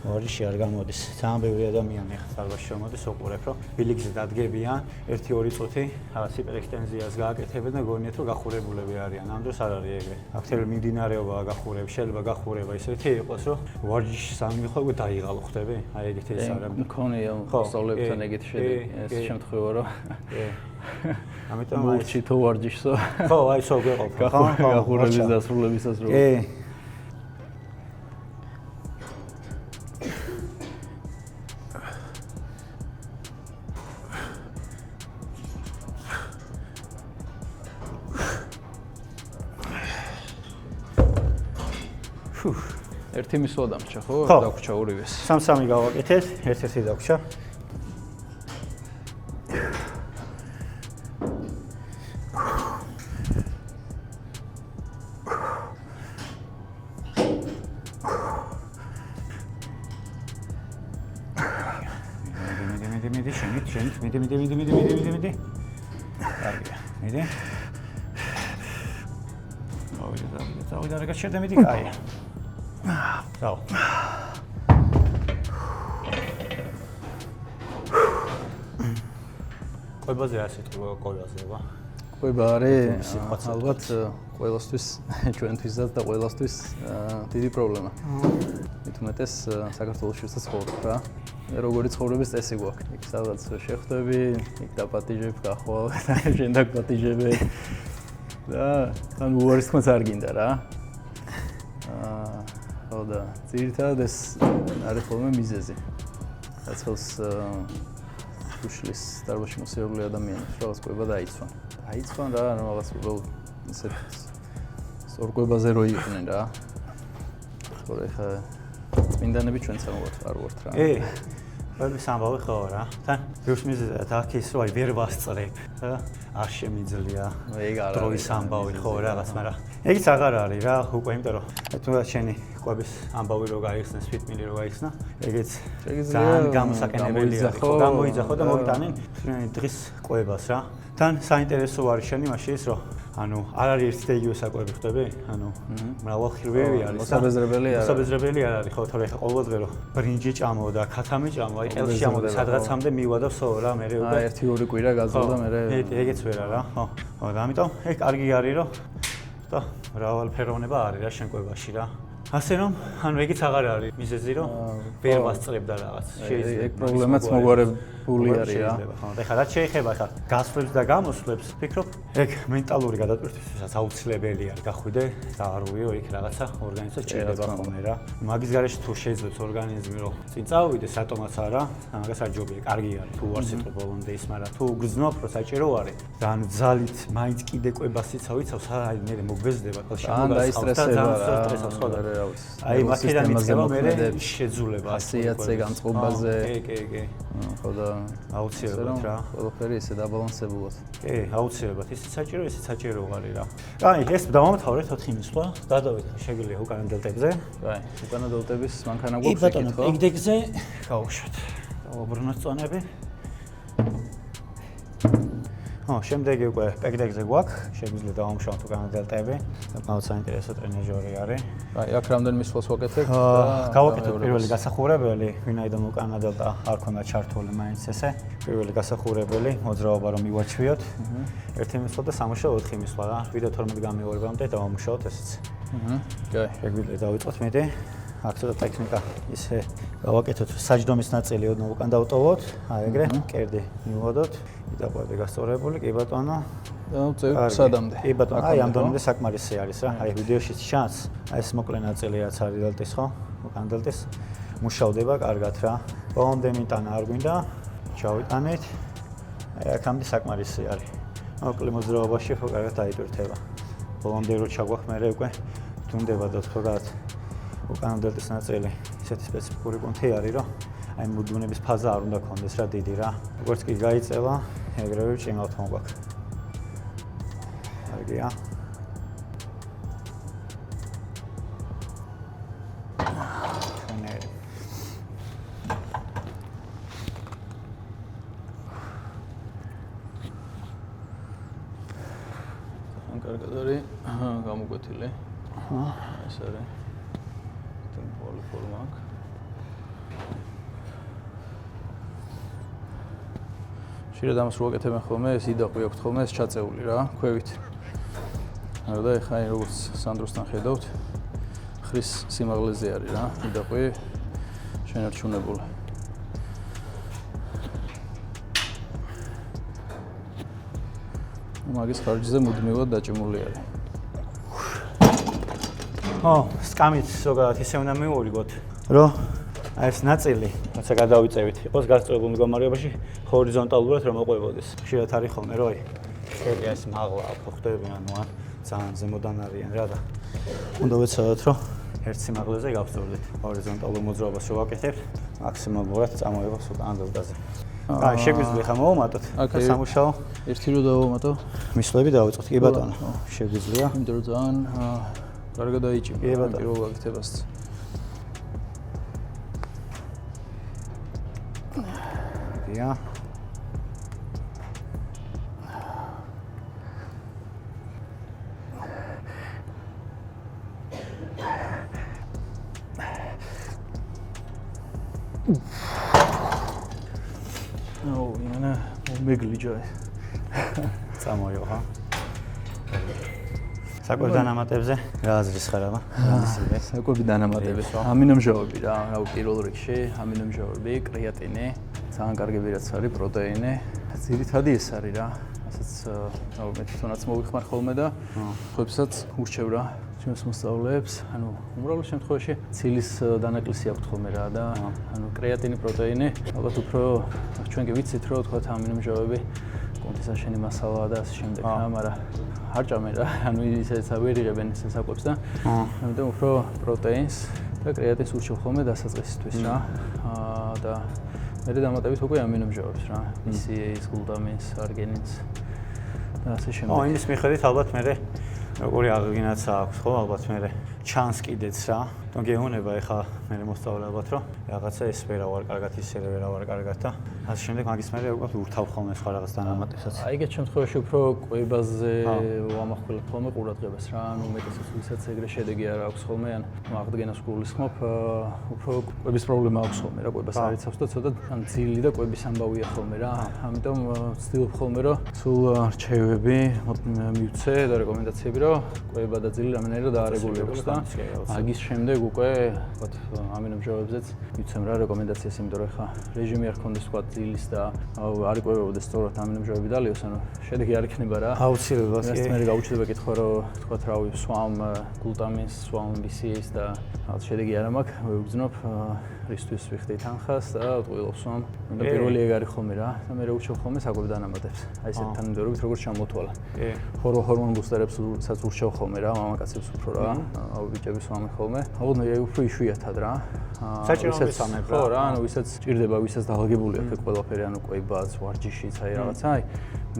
[SPEAKER 2] ვარჯიში არ გამოდის. ძალიან ბევრი ადამიანი ხა დარბაზში შემოდის, უყურებ რომ ბილიგზე დადგებიან 1-2 წუთი რაღაც ჰიპერექსტენზიას გააკეთებენ და გონიათ რომ გახურებულები არიან. ამ დროს არ არის ეგრე. აქტიურ მიმდინარეობაა გახურება, შეიძლება გახურება ისეთი იყოს რომ ვარჯიში სამი ხო დაიღალო ხდები. აი ეგეთი ეს არის.
[SPEAKER 1] მქონია მოსწავლეებთან ეგეთი ეს შემთხვევა რომ ამიტომ მოუჩი თუ ვარჯიშსო.
[SPEAKER 2] ხო, აი სულ გეყოფ.
[SPEAKER 1] გახურების დასრულებისას რო.
[SPEAKER 2] კი.
[SPEAKER 1] ერთი მისვლა დამრჩა, ხო? დაგვრჩა ორივეს.
[SPEAKER 2] სამ-სამი გავაკეთეთ, ერთ-ერთი დაგვრჩა. მიდი. კარგია, მიდი. დავიდა რა გაჩერდა მიდი, კაია. Ciao. ყובაზე რა სიტყვა ყოლაზევა?
[SPEAKER 1] ყובה არის ალბათ ყველასთვის ჩვენთვისაც და ყველასთვის დიდი პრობლემა. მithumetes საქართველოშიც ცხოვრობ რა. როგორი ცხოვრების წესი გვაქვს. იქ სადაც შეხვდები, იქ დაპატიჟებ, გახვალ და შენ დაპატიჟებ. და თან უარის თქმაც არ გინდა რა. ხო და ძირითადად ეს არის ხოლმე მიზეზი. რაც ხელს უშლის დარბაზში მოსიებული ადამიანებს რაღაც ყובה დაიცვან. დაიცვან რა, ანუ რაღაც ისეთ სწორ ყובაზე რო იყვნენ რა. ხო ეხა წმინდანები ჩვენც არ ვართ რა.
[SPEAKER 2] ყველის ამბავი ხო რა. თან ბევრს მიზეზად აქ ის რომ აი ვერ ვასწრებ და არ შემიძლია.
[SPEAKER 1] ეგ არა.
[SPEAKER 2] დროის ამბავი ხო რაღაც, მაგრამ ეგიც აღარ არის რა, უკვე იმიტომ რომ თუნდაც შენი ყობის ამბავი რო გაიხსნეს, ფიტმილი რო გაიხსნა, ეგეც ძალიან გამოსაკენებელი არის. ხო, გამოიძახო და მოგიტანენ დღის ყובას რა. თან საინტერესო არის შენი მაშინ ის რომ ანუ არ არის ერთი და იგივე საკვები ხდები? ანუ მრავალხრივი არის. მოსაბეზრებელი არ არის, ხო, თორე ხა ყოველდღე რომ ბრინჯი ჭამო და ქათამი ჭამო, აი ყელში ჭამო და სადღაცამდე მივა და ვსო რა, მე უკვე
[SPEAKER 1] 1-2 კვირა გაძლო და მე
[SPEAKER 2] ეგეც ვერა რა, ხო. ხო, და ამიტომ ეგ კარგი არის რომ და მრავალფეროვნება არის რა შენ ყובაში რა. ასე რომ ანუ ეგიც აღარ არის მიზეზი რომ ვერ ვასწრებდა რაღაც
[SPEAKER 1] ეგ პრობლემაც მოგვარებული არის რა
[SPEAKER 2] ხო ეხლა რაც შეიძლება ეხლა გასვლებს და გამოსვლებს ვფიქრობ ეგ მენტალური გადატვირთვისას აუცილებელი არის გახვიდე და არ უიო იქ რაღაცა ორგანიზმს ჭირდება ხოლმე რა მაგის გარეშე თუ შეძლებს ორგანიზმი რომ წინ წავიდეს რატომაც არა მაგას არ ჯობია კარგი არის თუ არ სიტყვა ბოლომდე ის მაგრამ თუ გრძნობ რომ საჭირო არის და ანუ ძალით მაინც კიდე კვებას იცავს აი მე მოგვეზდება კალ შემოგასწავლდა აი მაქედან მიწყება მე შეძულება
[SPEAKER 1] ასიათზე განწყობაზე
[SPEAKER 2] კი
[SPEAKER 1] ხო და
[SPEAKER 2] აუცილებლად რა
[SPEAKER 1] ყველაფერი ისე დაბალანსებულად
[SPEAKER 2] კი აუცილებლად ისიც საჭირო არის რა აი ეს დავამთავრეთ 4 მისვლა გადავიდეთ შეგვიძლია უკანა დელტებზე
[SPEAKER 1] აი უკანა დელტების მანქანა გვაქვს
[SPEAKER 2] ეკითხო ეგდეგზე გავუშვათ დავაბრუნოთ წონები შემდეგი უკვე პეკდეგზე გვაქვს, შეგვიძლია დავამუშავოთ უკანა დელტები. საკმაოდ საინტერესო ტრენაჟორი არის.
[SPEAKER 1] აი, აქ რამდენი მისვლას ვაკეთებ?
[SPEAKER 2] გავაკეთოთ პირველი გასახურებელი, ვინაიდან უკანა დელტა არ ქონდა ჩართული მაინც ესე. პირველი გასახურებელი, მოძრაობა რომ მივაჩვიოთ. ერთი მისვლა და სამუშაო 4 მისვლა რა. ვიდეო 12 გამეორებამდე დავამუშავოთ ესეც.
[SPEAKER 1] კაი.
[SPEAKER 2] შეგვიძლია დავიწყოთ მეტი. აქ ცოტა ტექნიკა ისე გავაკეთოთ საჯდომის ნაწილი ოდნავ უკან დავტოვოთ, აი ეგრე კერდი მივოდოთ, იდაყვები გასწორებული, კი ბატონო.
[SPEAKER 1] და სადამდე.
[SPEAKER 2] კი ბატონო, აი ამ დონემდე საკმარისი არის რა. აი ვიდეოშიც ჩანს, აი ეს მოკლე ნაწილი რაც არის დელტის ხო? უკან დელტის მუშავდება კარგად რა. ბოლომდე მიტანა არ გვინდა, ჩავიტანეთ. აი აქამდე საკმარისი არის. მოკლე მოძრაობაში ხო კარგად დაიტვირთება. ბოლომდე რო ჩაგვაქვს მე უკვე თუნდება და თქვათ უკანა დელტის ნაწილი ისეთი სპეციფიკური კუნთი არის, რომ აი მუდმივების ფაზა არ უნდა გქონდეს რა დიდი რა. როგორც კი გაიწევა, ეგრევე ჭიმავთ მოგვაქვს. კარგია.
[SPEAKER 1] კარგად არის გამოკვეთილი. ეს არის ტემპორალი ფორმა აქვს. შეიძლება ამას რო ვაკეთებენ ხოლმე, ეს იდაყვი აქვს ხოლმე, ეს ჩაწეული რა, ქვევით. და ეხლა როგორც სანდროსთან ხედავთ, ხრის სიმაღლეზე არის რა, იდაყვი შენარჩუნებული. მაგის ხარჯზე მუდმივად დაჭიმული არის.
[SPEAKER 2] სკამით ზოგადად ისე უნდა მივიღოთ, რომ აი ეს ნაწილი, როცა გადავიწევით, იყოს გასწორებულ მდგომარეობაში ჰორიზონტალურად რომ მოყვებოდეს. ხშირად არის ხოლმე, რომ ხელი ეს მაღლა უფრო ხდები, ანუ ძალიან ზემოდან არიან რა და უნდა ვეცადოთ, რომ ერთ სიმაღლეზე გავსწორდეთ. ჰორიზონტალურ მოძრაობას რო ვაკეთებთ, მაქსიმალურად წამოიღოს უკანა დელტაზე. აი, შეგვიძლია ხა მოვუმატოთ ეს სამუშაო.
[SPEAKER 1] ერთი რო დავუმატო,
[SPEAKER 2] მისვლები დავიწყოთ, კი ბატონო. შეგვიძლია.
[SPEAKER 1] იმიტომ რომ ძალიან კარგად დაიჭიმა პირველ გაკეთებას.
[SPEAKER 2] Ja.
[SPEAKER 1] იანა მეგლიჯა.
[SPEAKER 2] წამოიღო. საკვები დანამატებზე რა აზრის ხარ აბა?
[SPEAKER 1] საკვები დანამატები. ამინომჟავები რა, პირველ რიგში, ამინომჟავები, კრეატინი, ძალიან კარგები რაც არის, პროტეინი. ძირითადი ეს არის რა. ასეც მე თვითონაც მოვიხმარ ხოლმე და ხუებსაც ურჩევ რა ჩვენს მოსწავლეებს. ანუ უმრავლეს შემთხვევაში ცილის დანაკლისი აქვთ ხოლმე რა და ანუ კრეატინი, პროტეინი, ალბათ უფრო ჩვენ კი ვიცით რომ თქვა ამინომჟავები კონტის აშენი მასალაა და ასე შემდეგ რა, მაგრამ არ ჭამენ რა, ანუ ისეც ვერ იღებენ ეს საკვებს და ამიტომ უფრო პროტეინს და კრეატინს ურჩევ ხოლმე დასაწყისისთვის რა. და მე დამატებით უკვე ამინომჟავებს რა, BCA-ს, გლუტამინს, არგინინს და ასე შემდეგ.
[SPEAKER 2] იმის მიხედვით ალბათ მე როგორი აღგინაცა აქვს ხო, ალბათ მე ჩანს კიდეც რა. გეუბნება ეხლა მე მოსწავლე ალბათ რომ რაღაცა ეს ვერა ვარ კარგად, ისე ვერა ვარ კარგად და ასე შემდეგ მაგის მერე უკვე ურთავ ხოლმე სხვა რაღაც დანამატებსაც.
[SPEAKER 1] აი ეგეთ შემთხვევაში უფრო კვებაზე ვამახვილებ ხოლმე ყურადღებას რა, ანუ მეტასაც ვისაც ეგრე შედეგი არ აქვს ხოლმე, ან აღდგენას გულისხმობ, უფრო კვების პრობლემა აქვს ხოლმე რა, კვებას არ იცავს და ცოტა ან ძილი და კვების ამბავია ხოლმე რა. ამიტომ ვცდილობ ხოლმე რომ სულ რჩევები მივცე და რეკომენდაციები რომ კვება და ძილი რამდენადაც დაარეგულიროს და მაგის შემდეგ უკვე ვთქვათ ამინომჟავებზეც მივცემ რა რეკომენდაციას, იმიტომ რომ ხა რეჟიმი არ ქონდეს თქვა ძილის და არ იკვებებოდეს სწორად ამინომჟავები დალიოს, ანუ შედეგი არ იქნება რა.
[SPEAKER 2] აუცილებლად კი.
[SPEAKER 1] მე გაუჩნდება კითხვა რომ თქვა რავი სვამ გლუტამინს, სვამ BCA-ს და რაღაც შედეგი არ მაქვს, ვიგრძნობ რისთვის ვიხდი თანხას და ტყუილობს სვამ. და პირველი ეგ არის ხოლმე რა და მე როუჩევ ხოლმე საკვებ დანამატებს. აი ესეთ თანმიმდევრობით როგორც ჩამოთვალა. კი. ჰორმონ ბუსტერებსაც ურჩევ ხოლმე რა, მამაკაცებს უფრო რა, ბიჭების ვამე ხოლმე. ალბათ მე უფრო იშვიათად რა.
[SPEAKER 2] საჭიროების ამებ რა.
[SPEAKER 1] ხო რა, ანუ ვისაც ჭირდება, ვისაც დაღლებული აქვს ყველაფერი, ანუ კვებაც, ვარჯიშიც, აი რაღაცა, აი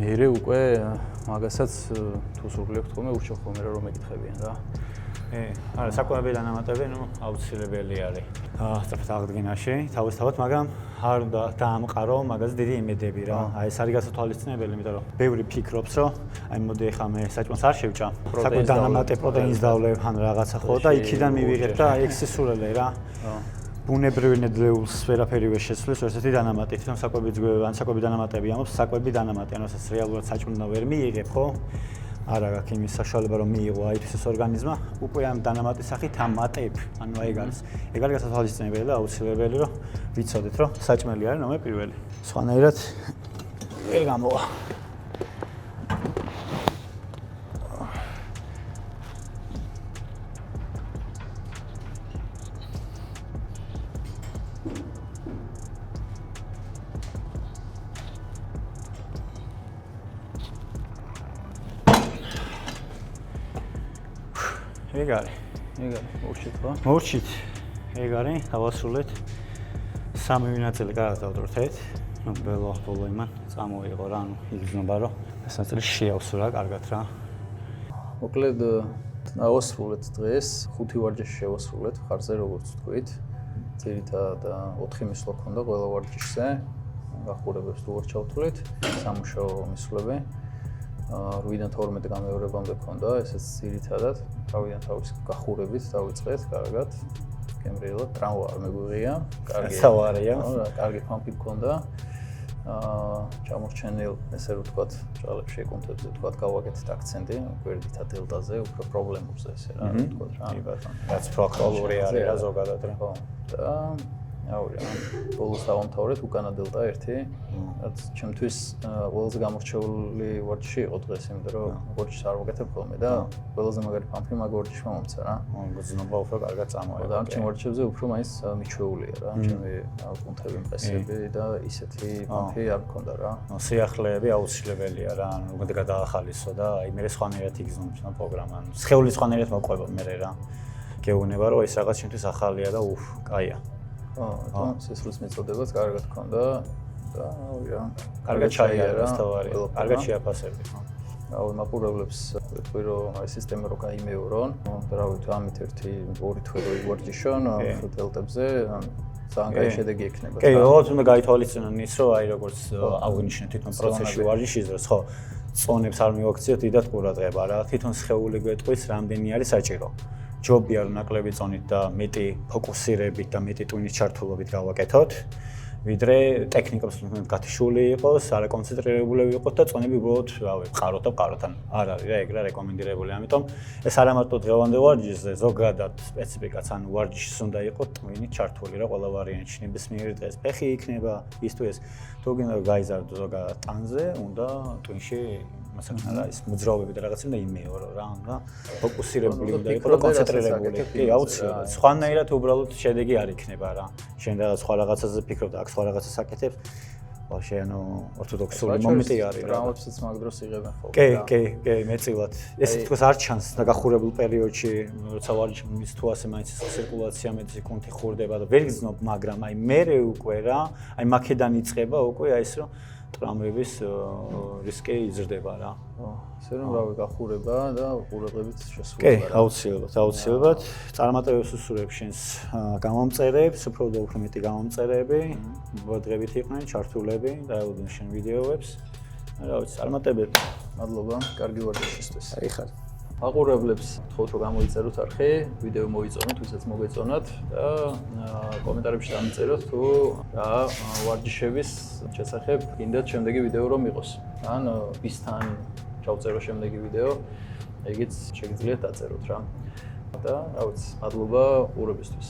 [SPEAKER 1] მე უკვე მაგასაც თუ სურვილი აქვს ხოლმე ურჩევ ხოლმე რომ მეკითხებიან რა.
[SPEAKER 2] არა, საკვები დანამატები, ნუ აუცილებელი არის. სწორედ აღდგენაში, თავისთავად, მაგრამ არ უნდა დაამყარო მაგაზე დიდი იმედები რა. აი ეს არის გასათვალისწინებელი, იმიტომ რომ ბევრი ფიქრობს, რომ აი მოდი ახლა მე საჭმელს არ შევჭამ. საკვები დანამატებ, პროტეინს დავლევ, ან რაღაცა ხო და იქიდან მივიღებ და აი ეს სისულელე რა. ბუნებრივი ნედლეულს ვერაფერი ვერ შეცვლის ერთ-ერთი დანამატი. თვითონ საკვები დანამატები ამობს, საკვები დანამატი, ანუ ეს რეალურად საჭმელნა ვერ მიიღებ, ხო? არა გაქვს იმის საშუალება რომ მიიღო აი ეს ორგანიზმა, უკვე ამ დანამატის სახით ამატებ. ანუ აი ეგ არის. ეგ არის გასათვალისწინებელი და აუცილებელი რომ ვიცოდეთ რომ საჭმელი არის ნომერ პირველი. სხვანაირად ვერ გამოვა. ეგ არის.
[SPEAKER 1] მოვშით ხო?
[SPEAKER 2] მოვშით. ეგ არის, დავასრულეთ. სამივე ნაწილი კარგად დავდროთეთ. ნუ ბოლო იმან წამოიღო რა, ანუ იგრძნობა რომ ეს ნაწილი შეავსურა კარგად რა.
[SPEAKER 1] მოკლედ დავასრულეთ დღეს, 5 ვარჯიში შევასრულეთ ხარზე როგორც თქვით. ძირითადად 4 მისვლა ქონდა ყველა ვარჯიშზე. გახურებებს თუ არ ჩავთვლით, სამუშაო მისვლები. 8-დან 12 გამეორებამდე ქონდა, ესეც ძირითადად თავიდან თავის გახურებით დავიწყეთ კარგად. გემრიელად ტრამვა არ მეგვიღია, კარგი.
[SPEAKER 2] სავარია.
[SPEAKER 1] კარგი პამპი ქონდა. ჩამორჩენილ, ესე რომ ვთქვათ, ჭალებში კუნთებზე ვთქვათ, გავაკეთეთ აქცენტი, გვერდით და დელტაზე, უფრო პრობლემებზე ესე რა, ვთქვათ რა.
[SPEAKER 2] კი ბატონო. რაც პროაქტიული არის რა ზოგადად რა.
[SPEAKER 1] ხო. და აუ რა, ბოლოს დავამთავრეთ უკანა დელტა 1, რაც ჩემთვის ყველაზე გამორჩეული ვარჯიში იყო დღეს, იმიტომ რომ ვარჯიშს არ ვაკეთებ ხოლმე და ყველაზე მაგარი პამპი მაგ ვარჯიშმა მომცა რა.
[SPEAKER 2] გრძნობა უფრო კარგად წამოიღო.
[SPEAKER 1] და ამ ჩემ ვარჯიშებზე უფრო მაინც მიჩვეულია რა, ჩემი კუნთები, მყესები და ისეთი პამპი არ მქონდა რა.
[SPEAKER 2] სიახლეები აუცილებელია რა, ანუ უნდა გადაახალისო და აი მე სხვანაირად იგრძნობს პროგრამა. ანუ სხეული სხვანაირად მოყვება მე რა. გეუბნება რომ ეს რაღაც ჩემთვის ახალია და კაია.
[SPEAKER 1] ხო, სისხლის მიწოდებაც კარგად ქონდა და აი რა,
[SPEAKER 2] კარგად ჩაიარა თავარი, კარგად შეაფასები, ხო.
[SPEAKER 1] აუ მაპურებლებს ვეთქვი რომ აი სისტემა რო გაიმეორონ, და რა ვიცი, ამით 1-2 თვე რო ივარჯიშონ დელტებზე, ძალიან კაი შედეგი ექნება.
[SPEAKER 2] კი, ოღონდ უნდა გაითვალისწინონ ის, რომ აი როგორც აღნიშნეთ თვითონ პროცესში ვარჯიშის დროს, ხო, წონებს არ მივაქციოთ დიდად ყურადღება რა, თვითონ სხეული გვეტყვის რამდენი არის საჭირო. ჯობია რომ ნაკლები წონით და მეტი ფოკუსირებით და მეტი ტვინის ჩართულობით გავაკეთოთ, ვიდრე ტექნიკებს გათიშული იყოს, არაკონცენტრირებულები იყოს და წონები უბრალოდ, რავი, ვყაროთ და ვყაროთ, ან არ არის რა, ეგ რა რეკომენდირებული. ამიტომ ეს არა მარტო დღევანდელ ვარჯიშზე, ზოგადად სპეციფიკაც, ანუ ვარჯიშის უნდა იყოს ტვინით ჩართული რა ყველა ვარიანტში. ნებისმიერი დღეს ფეხი იქნება, ის თუ ეს თუ გინდა გაიზარდო ზოგადად ტანზე, უნდა ტვინში მასაკნა რა ის მოძრაობები და რაღაცები და იმეორო რა, უნდა ფოკუსირებული უნდა იყოს და კონცენტრირებული. კი, აუცილებლად. სხვანაირად უბრალოდ შედეგი არ იქნება რა. შენ რაღაც სხვა რაღაცაზე ფიქრობ და აქ სხვა რაღაცას აკეთებ. ვაფშე ანუ ორთოდოქსული მომენტი არის რა.
[SPEAKER 1] ტრამვებსაც მაგ დროს იღებენ ხოლმე.
[SPEAKER 2] კი, მეწილად. ეს თქოს არ ჩანს და გახურებულ პერიოდში, როცა ვარჯიში მის თუ ასე მაინც ცირკულაცია მეტი კუნთი ხურდება და ვერ გძნობ, მაგრამ აი მერე უკვე რა, აი მაქედან იწყება უკვე აი ეს რომ ტრამვების რისკი იზრდება რა.
[SPEAKER 1] ასე რომ რავი გახურება და ყურადღებით
[SPEAKER 2] კი,
[SPEAKER 1] შესრულება.
[SPEAKER 2] აუცილებლად. წარმატებებს უსურვებ შენს გამომწერებს, უფრო და უფრო მეტი გამომწერები, დღებით იყვნენ ჩართულები, დაელოდნენ შენ ვიდეოებს. რა ვიცი, წარმატებები.
[SPEAKER 1] მადლობა, კარგი ვარჯიშისთვის.
[SPEAKER 2] აი ხარ.
[SPEAKER 1] აყურებლებს ვთხოვთ რომ გამოიწეროთ არხი, ვიდეო მოიწონოთ, ვისაც მოგეწონათ და კომენტარებში დამწეროთ თუ რა ვარჯიშების შესახებ გინდათ შემდეგი ვიდეო რომ იყოს. ან ვისთან ჩავწერო შემდეგი ვიდეო, ეგეც შეგიძლიათ დაწეროთ რა. და რა ვიცი, მადლობა ყურებისთვის.